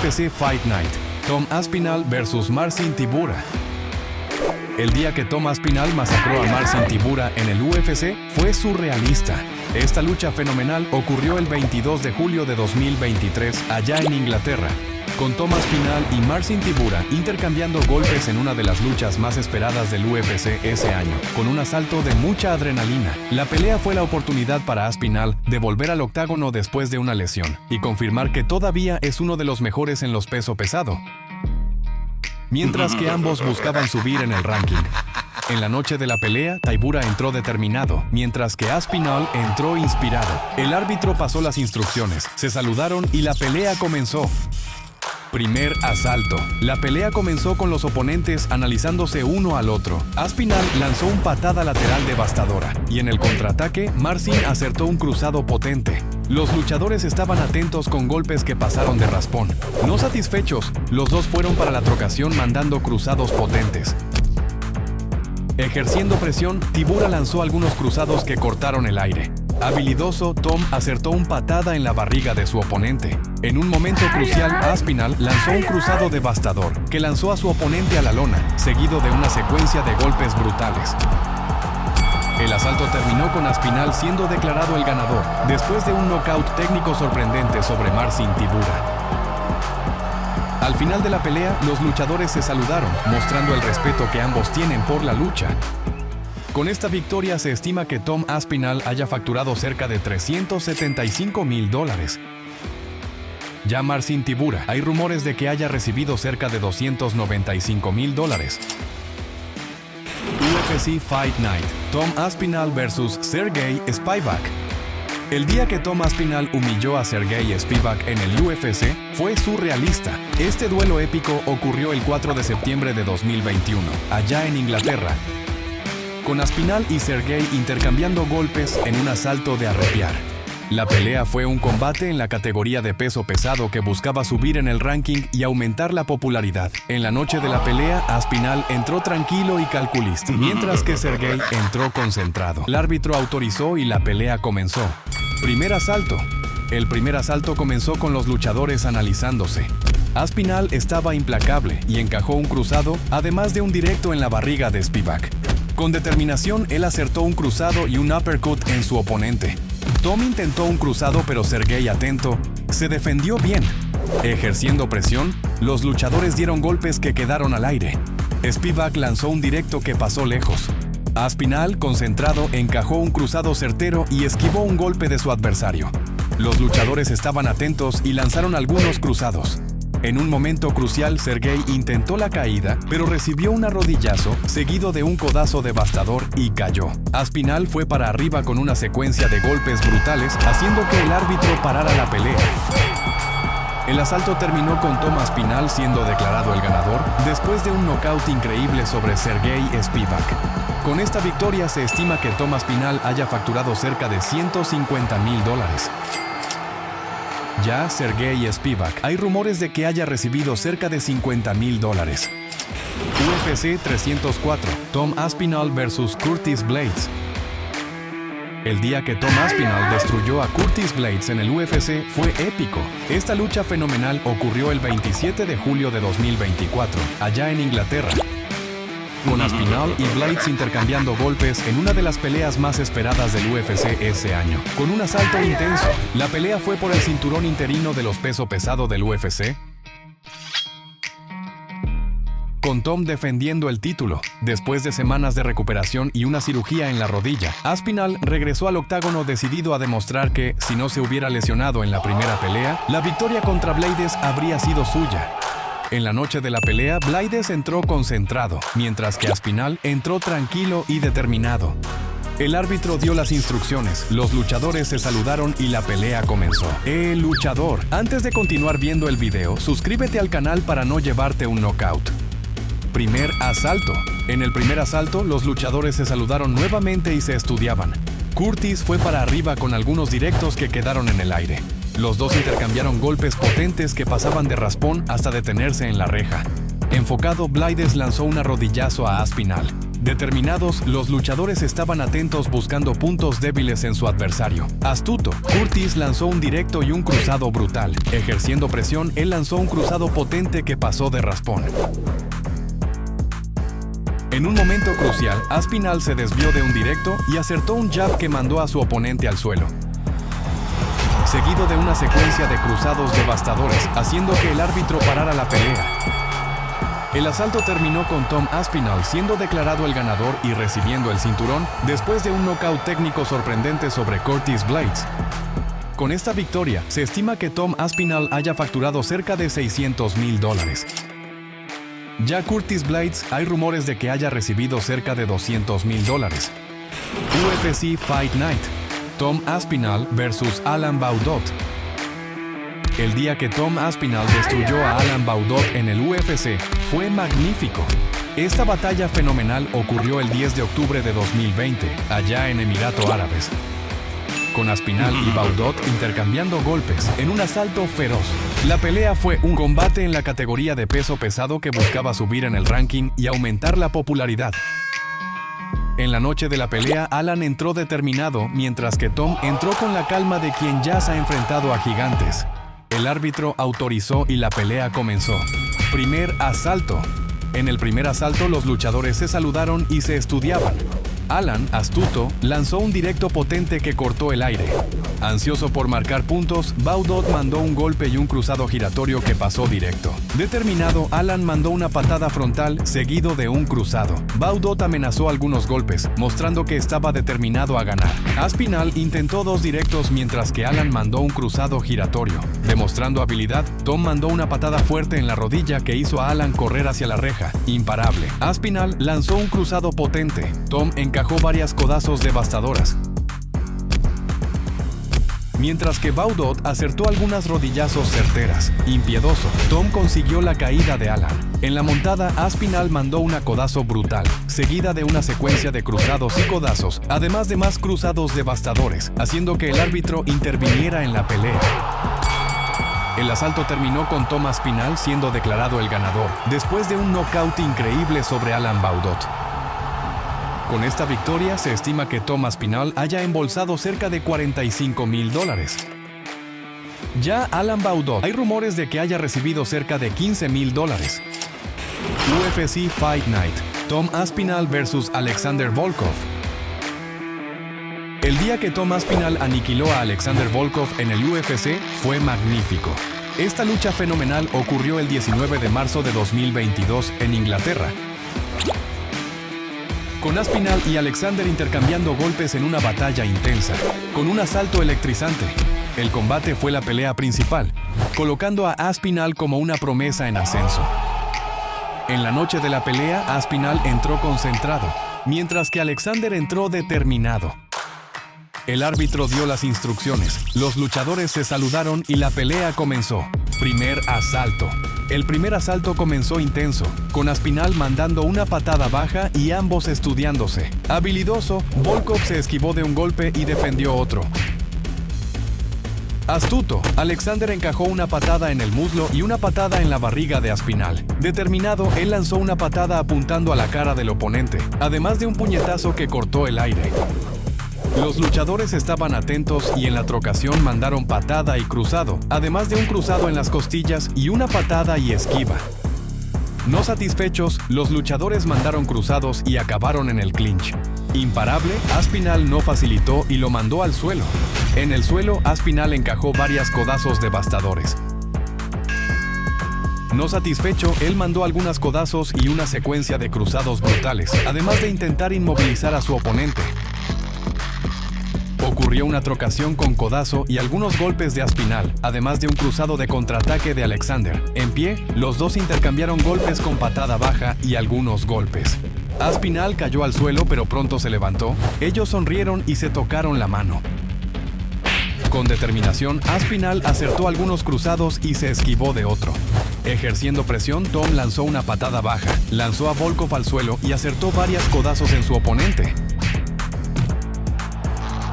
UFC Fight Night, Tom Aspinall vs Marcin Tybura. El día que Tom Aspinall masacró a Marcin Tybura en el UFC fue surrealista. Esta lucha fenomenal ocurrió el 22 de julio de 2023 allá en Inglaterra, con Tom Aspinall y Marcin Tybura intercambiando golpes en una de las luchas más esperadas del UFC ese año, con un asalto de mucha adrenalina. La pelea fue la oportunidad para Aspinall de volver al octágono después de una lesión y confirmar que todavía es uno de los mejores en los peso pesado, mientras que ambos buscaban subir en el ranking. En la noche de la pelea, Tybura entró determinado, mientras que Aspinall entró inspirado. El árbitro pasó las instrucciones, se saludaron y la pelea comenzó. Primer asalto. La pelea comenzó con los oponentes analizándose uno al otro. Aspinall lanzó una patada lateral devastadora y en el contraataque, Marcin acertó un cruzado potente. Los luchadores estaban atentos con golpes que pasaron de raspón. No satisfechos, los dos fueron para la trocación mandando cruzados potentes. Ejerciendo presión, Tybura lanzó algunos cruzados que cortaron el aire. Habilidoso, Tom acertó una patada en la barriga de su oponente. En un momento crucial, Aspinall lanzó un cruzado devastador que lanzó a su oponente a la lona, seguido de una secuencia de golpes brutales. El asalto terminó con Aspinall siendo declarado el ganador, después de un knockout técnico sorprendente sobre Marcin Tybura. Al final de la pelea, los luchadores se saludaron, mostrando el respeto que ambos tienen por la lucha. Con esta victoria se estima que Tom Aspinall haya facturado cerca de $375,000. Ya Marcin Tybura, hay rumores de que haya recibido cerca de $295,000. UFC Fight Night, Tom Aspinall vs Sergey Spivak. El día que Tom Aspinall humilló a Sergey Spivak en el UFC fue surrealista. Este duelo épico ocurrió el 4 de septiembre de 2021, allá en Inglaterra, con Aspinall y Sergey intercambiando golpes en un asalto de arrepiar. La pelea fue un combate en la categoría de peso pesado que buscaba subir en el ranking y aumentar la popularidad. En la noche de la pelea, Aspinall entró tranquilo y calculista, mientras que Sergey entró concentrado. El árbitro autorizó y la pelea comenzó. Primer asalto. El primer asalto comenzó con los luchadores analizándose. Aspinall estaba implacable y encajó un cruzado, además de un directo en la barriga de Spivak. Con determinación, él acertó un cruzado y un uppercut en su oponente. Tom intentó un cruzado, pero Sergey, atento, se defendió bien. Ejerciendo presión, los luchadores dieron golpes que quedaron al aire. Spivak lanzó un directo que pasó lejos. Aspinall, concentrado, encajó un cruzado certero y esquivó un golpe de su adversario. Los luchadores estaban atentos y lanzaron algunos cruzados. En un momento crucial, Sergey intentó la caída, pero recibió un rodillazo, seguido de un codazo devastador y cayó. Aspinall fue para arriba con una secuencia de golpes brutales, haciendo que el árbitro parara la pelea. El asalto terminó con Tom Aspinall siendo declarado el ganador, después de un knockout increíble sobre Sergey Spivak. Con esta victoria se estima que Tom Aspinall haya facturado cerca de $150,000. Ya Sergey Spivak, hay rumores de que haya recibido cerca de $50,000. UFC 304, Tom Aspinall vs Curtis Blaydes. El día que Tom Aspinall destruyó a Curtis Blaydes en el UFC fue épico. Esta lucha fenomenal ocurrió el 27 de julio de 2024, allá en Inglaterra, con Aspinall y Blaydes intercambiando golpes en una de las peleas más esperadas del UFC ese año. Con un asalto intenso, la pelea fue por el cinturón interino de los peso pesado del UFC, con Tom defendiendo el título. Después de semanas de recuperación y una cirugía en la rodilla, Aspinall regresó al octágono decidido a demostrar que, si no se hubiera lesionado en la primera pelea, la victoria contra Blaydes habría sido suya. En la noche de la pelea, Blaydes entró concentrado, mientras que Aspinall entró tranquilo y determinado. El árbitro dio las instrucciones, los luchadores se saludaron y la pelea comenzó. ¡El luchador! Antes de continuar viendo el video, suscríbete al canal para no llevarte un knockout. Primer asalto. En el primer asalto, los luchadores se saludaron nuevamente y se estudiaban. Curtis fue para arriba con algunos directos que quedaron en el aire. Los dos intercambiaron golpes potentes que pasaban de raspón hasta detenerse en la reja. Enfocado, Blaydes lanzó un rodillazo a Aspinall. Determinados, los luchadores estaban atentos buscando puntos débiles en su adversario. Astuto, Curtis lanzó un directo y un cruzado brutal. Ejerciendo presión, él lanzó un cruzado potente que pasó de raspón. En un momento crucial, Aspinall se desvió de un directo y acertó un jab que mandó a su oponente al suelo, seguido de una secuencia de cruzados devastadores, haciendo que el árbitro parara la pelea. El asalto terminó con Tom Aspinall siendo declarado el ganador y recibiendo el cinturón después de un nocaut técnico sorprendente sobre Curtis Blades. Con esta victoria, se estima que Tom Aspinall haya facturado cerca de $600,000. Ya Curtis Blades, hay rumores de que haya recibido cerca de $200,000. UFC Fight Night: Tom Aspinall vs Alan Baudot. El día que Tom Aspinall destruyó a Alan Baudot en el UFC fue magnífico. Esta batalla fenomenal ocurrió el 10 de octubre de 2020, allá en Emiratos Árabes, con Aspinall y Baudot intercambiando golpes en un asalto feroz. La pelea fue un combate en la categoría de peso pesado que buscaba subir en el ranking y aumentar la popularidad. En la noche de la pelea, Alan entró determinado, mientras que Tom entró con la calma de quien ya se ha enfrentado a gigantes. El árbitro autorizó y la pelea comenzó. Primer asalto. En el primer asalto, los luchadores se saludaron y se estudiaban. Alan, astuto, lanzó un directo potente que cortó el aire. Ansioso por marcar puntos, Baudot mandó un golpe y un cruzado giratorio que pasó directo. Determinado, Alan mandó una patada frontal seguido de un cruzado. Baudot amenazó algunos golpes, mostrando que estaba determinado a ganar. Aspinall intentó 2 directos mientras que Alan mandó un cruzado giratorio. Demostrando habilidad, Tom mandó una patada fuerte en la rodilla que hizo a Alan correr hacia la reja, imparable. Aspinall lanzó un cruzado potente. Tom encajó varias codazos devastadoras, mientras que Baudot acertó algunas rodillazos certeras. Impiedoso, Tom consiguió la caída de Alan. En la montada, Aspinall mandó una codazo brutal, seguida de una secuencia de cruzados y codazos, además de más cruzados devastadores, haciendo que el árbitro interviniera en la pelea. El asalto terminó con Tom Aspinall siendo declarado el ganador, después de un knockout increíble sobre Alan Baudot. Con esta victoria, se estima que Tom Aspinall haya embolsado cerca de $45,000. Ya Alan Baudot, hay rumores de que haya recibido cerca de $15,000. UFC Fight Night: Tom Aspinall vs Alexander Volkov. El día que Tom Aspinall aniquiló a Alexander Volkov en el UFC fue magnífico. Esta lucha fenomenal ocurrió el 19 de marzo de 2022 en Inglaterra, con Aspinall y Alexander intercambiando golpes en una batalla intensa, con un asalto electrizante. El combate fue la pelea principal, colocando a Aspinall como una promesa en ascenso. En la noche de la pelea, Aspinall entró concentrado, mientras que Alexander entró determinado. El árbitro dio las instrucciones, los luchadores se saludaron y la pelea comenzó. Primer asalto. El primer asalto comenzó intenso, con Aspinall mandando una patada baja y ambos estudiándose. Habilidoso, Volkov se esquivó de un golpe y defendió otro. Astuto, Alexander encajó una patada en el muslo y una patada en la barriga de Aspinall. Determinado, él lanzó una patada apuntando a la cara del oponente, además de un puñetazo que cortó el aire. Los luchadores estaban atentos y en la trocación mandaron patada y cruzado, además de un cruzado en las costillas y una patada y esquiva. No satisfechos, los luchadores mandaron cruzados y acabaron en el clinch. Imparable, Aspinall no facilitó y lo mandó al suelo. En el suelo, Aspinall encajó varias codazos devastadores. No satisfecho, él mandó algunas codazos y una secuencia de cruzados brutales, además de intentar inmovilizar a su oponente. Ocurrió una trocación con codazo y algunos golpes de Aspinall, además de un cruzado de contraataque de Alexander. En pie, los dos intercambiaron golpes con patada baja y algunos golpes. Aspinall cayó al suelo, pero pronto se levantó. Ellos sonrieron y se tocaron la mano. Con determinación, Aspinall acertó algunos cruzados y se esquivó de otro. Ejerciendo presión, Tom lanzó una patada baja, lanzó a Volkov al suelo y acertó varias codazos en su oponente.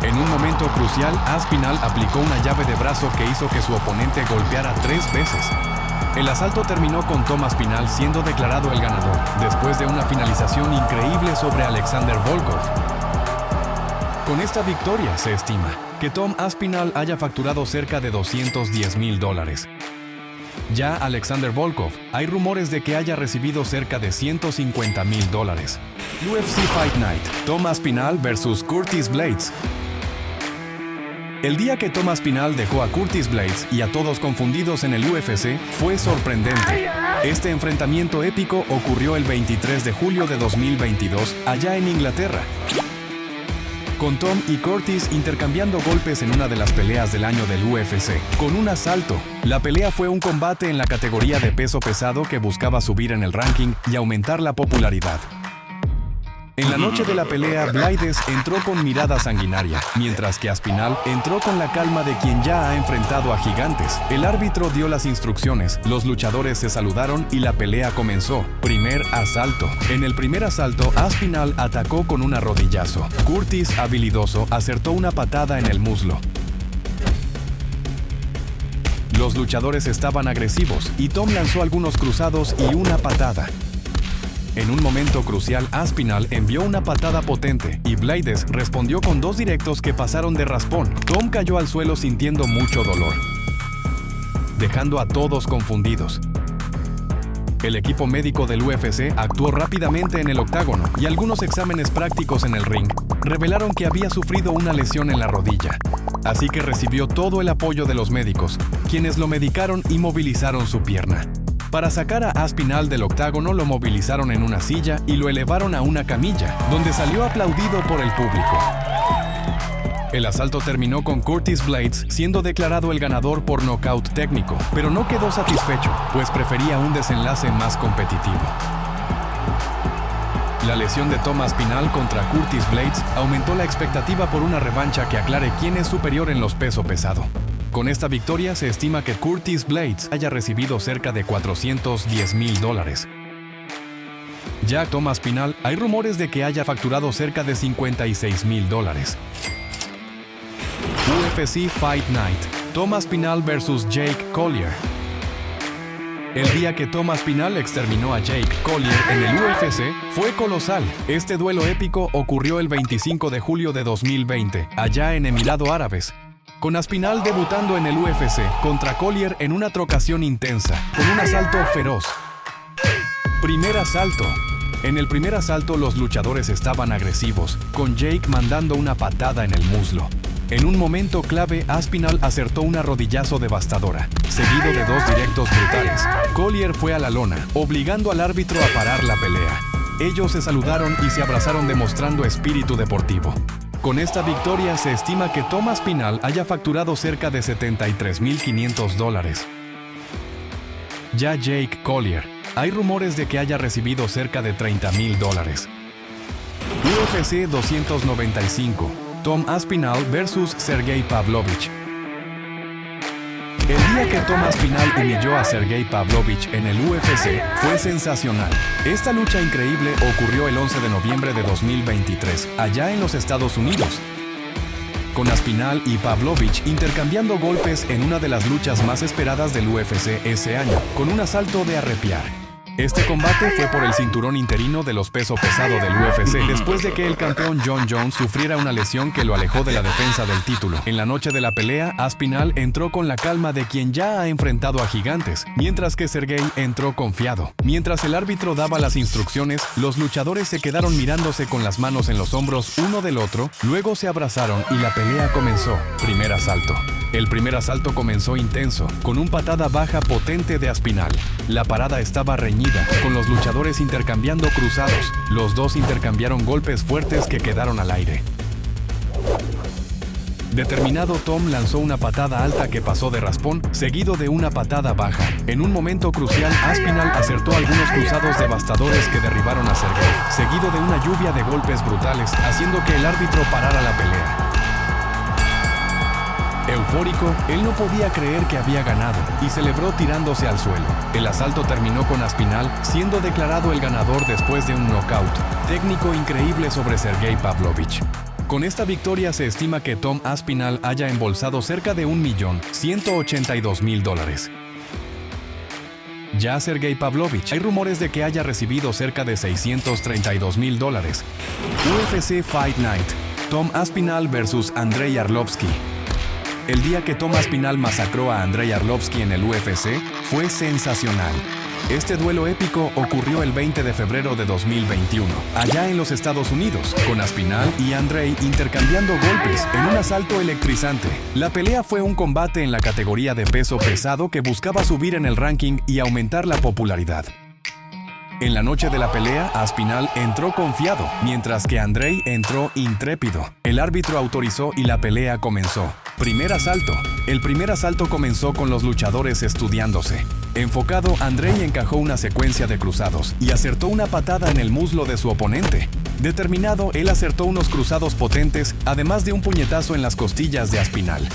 En un momento crucial, Aspinall aplicó una llave de brazo que hizo que su oponente golpeara 3 veces. El asalto terminó con Tom Aspinall siendo declarado el ganador, después de una finalización increíble sobre Alexander Volkov. Con esta victoria se estima que Tom Aspinall haya facturado cerca de $210,000. Ya Alexander Volkov, hay rumores de que haya recibido cerca de $150,000. UFC Fight Night, Tom Aspinall vs Curtis Blaydes. El día que Tom Aspinall dejó a Curtis Blaydes y a todos confundidos en el UFC fue sorprendente. Este enfrentamiento épico ocurrió el 23 de julio de 2022, allá en Inglaterra, con Tom y Curtis intercambiando golpes en una de las peleas del año del UFC, con un asalto. La pelea fue un combate en la categoría de peso pesado que buscaba subir en el ranking y aumentar la popularidad. En la noche de la pelea, Blaydes entró con mirada sanguinaria, mientras que Aspinall entró con la calma de quien ya ha enfrentado a gigantes. El árbitro dio las instrucciones, los luchadores se saludaron y la pelea comenzó. Primer asalto. En el primer asalto, Aspinall atacó con un rodillazo. Curtis, habilidoso, acertó una patada en el muslo. Los luchadores estaban agresivos y Tom lanzó algunos cruzados y una patada. En un momento crucial, Aspinall envió una patada potente y Blaydes respondió con dos directos que pasaron de raspón. Tom cayó al suelo sintiendo mucho dolor, dejando a todos confundidos. El equipo médico del UFC actuó rápidamente en el octágono y algunos exámenes prácticos en el ring revelaron que había sufrido una lesión en la rodilla. Así que recibió todo el apoyo de los médicos, quienes lo medicaron y movilizaron su pierna. Para sacar a Aspinall del octágono lo movilizaron en una silla y lo elevaron a una camilla, donde salió aplaudido por el público. El asalto terminó con Curtis Blaydes siendo declarado el ganador por nocaut técnico, pero no quedó satisfecho, pues prefería un desenlace más competitivo. La lesión de Tom Aspinall contra Curtis Blaydes aumentó la expectativa por una revancha que aclare quién es superior en los peso pesado. Con esta victoria se estima que Curtis Blaydes haya recibido cerca de $410,000. Ya Tom Aspinall, hay rumores de que haya facturado cerca de $56,000. UFC Fight Night, Tom Aspinall vs Jake Collier. El día que Tom Aspinall exterminó a Jake Collier en el UFC fue colosal. Este duelo épico ocurrió el 25 de julio de 2020, allá en Emiratos Árabes, con Aspinall debutando en el UFC contra Collier en una trocación intensa, con un asalto feroz. Primer asalto. En el primer asalto los luchadores estaban agresivos, con Jake mandando una patada en el muslo. En un momento clave, Aspinall acertó una rodillazo devastadora, seguido de dos directos brutales. Collier fue a la lona, obligando al árbitro a parar la pelea. Ellos se saludaron y se abrazaron demostrando espíritu deportivo. Con esta victoria se estima que Tom Aspinall haya facturado cerca de $73,500. Ya Jake Collier, hay rumores de que haya recibido cerca de $30,000. UFC 295, Tom Aspinall vs Sergey Pavlovich. El día que Tom Aspinall humilló a Sergey Pavlovich en el UFC fue sensacional. Esta lucha increíble ocurrió el 11 de noviembre de 2023, allá en los Estados Unidos, con Aspinall y Pavlovich intercambiando golpes en una de las luchas más esperadas del UFC ese año, con un asalto de arrepiar. Este combate fue por el cinturón interino de los peso pesado del UFC, después de que el campeón Jon Jones sufriera una lesión que lo alejó de la defensa del título. En la noche de la pelea, Aspinall entró con la calma de quien ya ha enfrentado a gigantes, mientras que Sergey entró confiado. Mientras el árbitro daba las instrucciones, los luchadores se quedaron mirándose con las manos en los hombros uno del otro, luego se abrazaron y la pelea comenzó. Primer asalto. El primer asalto comenzó intenso, con un patada baja potente de Aspinall. La parada estaba reñida, con los luchadores intercambiando cruzados. Los dos intercambiaron golpes fuertes que quedaron al aire. Determinado, Tom lanzó una patada alta que pasó de raspón, seguido de una patada baja. En un momento crucial, Aspinall acertó algunos cruzados devastadores que derribaron a Sergey, seguido de una lluvia de golpes brutales, haciendo que el árbitro parara la pelea. Eufórico, él no podía creer que había ganado y celebró tirándose al suelo. El asalto terminó con Aspinall siendo declarado el ganador después de un knockout técnico increíble sobre Sergey Pavlovich. Con esta victoria se estima que Tom Aspinall haya embolsado cerca de $1,182,000. Ya Sergey Pavlovich, hay rumores de que haya recibido cerca de $632,000. UFC Fight Night, Tom Aspinall vs Andrei Arlovski. El día que Tom Aspinall masacró a Andrei Arlovski en el UFC fue sensacional. Este duelo épico ocurrió el 20 de febrero de 2021, allá en los Estados Unidos, con Aspinall y Andrei intercambiando golpes en un asalto electrizante. La pelea fue un combate en la categoría de peso pesado que buscaba subir en el ranking y aumentar la popularidad. En la noche de la pelea, Aspinall entró confiado, mientras que Andrei entró intrépido. El árbitro autorizó y la pelea comenzó. Primer asalto. El primer asalto comenzó con los luchadores estudiándose. Enfocado, Andrei encajó una secuencia de cruzados y acertó una patada en el muslo de su oponente. Determinado, él acertó unos cruzados potentes, además de un puñetazo en las costillas de Aspinall.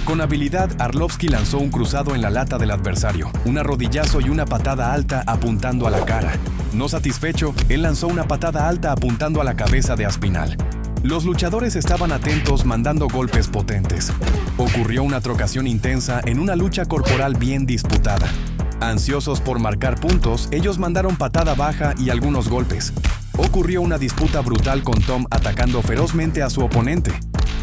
Con habilidad, Arlovski lanzó un cruzado en la lata del adversario, un arrodillazo y una patada alta apuntando a la cara. No satisfecho, él lanzó una patada alta apuntando a la cabeza de Aspinall. Los luchadores estaban atentos mandando golpes potentes. Ocurrió una trocación intensa en una lucha corporal bien disputada. Ansiosos por marcar puntos, ellos mandaron patada baja y algunos golpes. Ocurrió una disputa brutal con Tom atacando ferozmente a su oponente,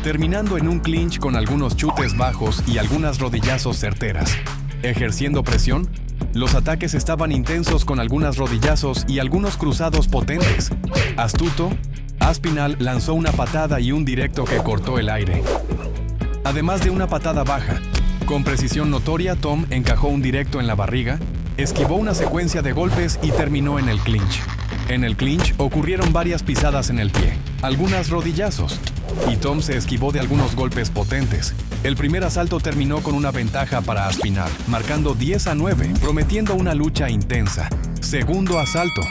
terminando en un clinch con algunos chutes bajos y algunas rodillazos certeras. Ejerciendo presión, los ataques estaban intensos con algunas rodillazos y algunos cruzados potentes. Astuto, Aspinall lanzó una patada y un directo que cortó el aire. Además de una patada baja, con precisión notoria, Tom encajó un directo en la barriga, esquivó una secuencia de golpes y terminó en el clinch. En el clinch ocurrieron varias pisadas en el pie, algunas rodillazos, y Tom se esquivó de algunos golpes potentes. El primer asalto terminó con una ventaja para Aspinall, marcando 10-9, prometiendo una lucha intensa. Segundo asalto.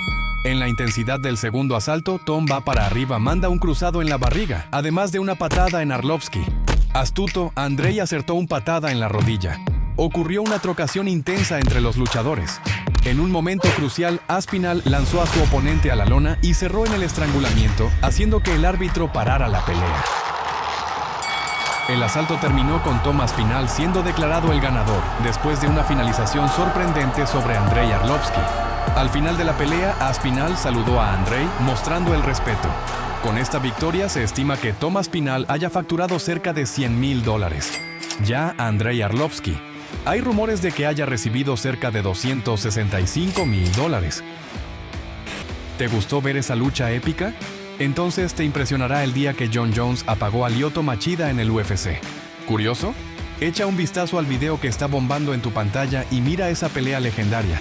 En la intensidad del segundo asalto, Tom va para arriba, manda un cruzado en la barriga, además de una patada en Arlovski. Astuto, Andrei acertó un patada en la rodilla. Ocurrió una trocación intensa entre los luchadores. En un momento crucial, Aspinall lanzó a su oponente a la lona y cerró en el estrangulamiento, haciendo que el árbitro parara la pelea. El asalto terminó con Tom Aspinall siendo declarado el ganador, después de una finalización sorprendente sobre Andrei Arlovski. Al final de la pelea, Aspinall saludó a Andrei, mostrando el respeto. Con esta victoria se estima que Tom Aspinall haya facturado cerca de $100,000. Ya Andrei Arlovski, hay rumores de que haya recibido cerca de $265,000. ¿Te gustó ver esa lucha épica? Entonces te impresionará el día que Jon Jones apagó a Lyoto Machida en el UFC. ¿Curioso? Echa un vistazo al video que está bombando en tu pantalla y mira esa pelea legendaria.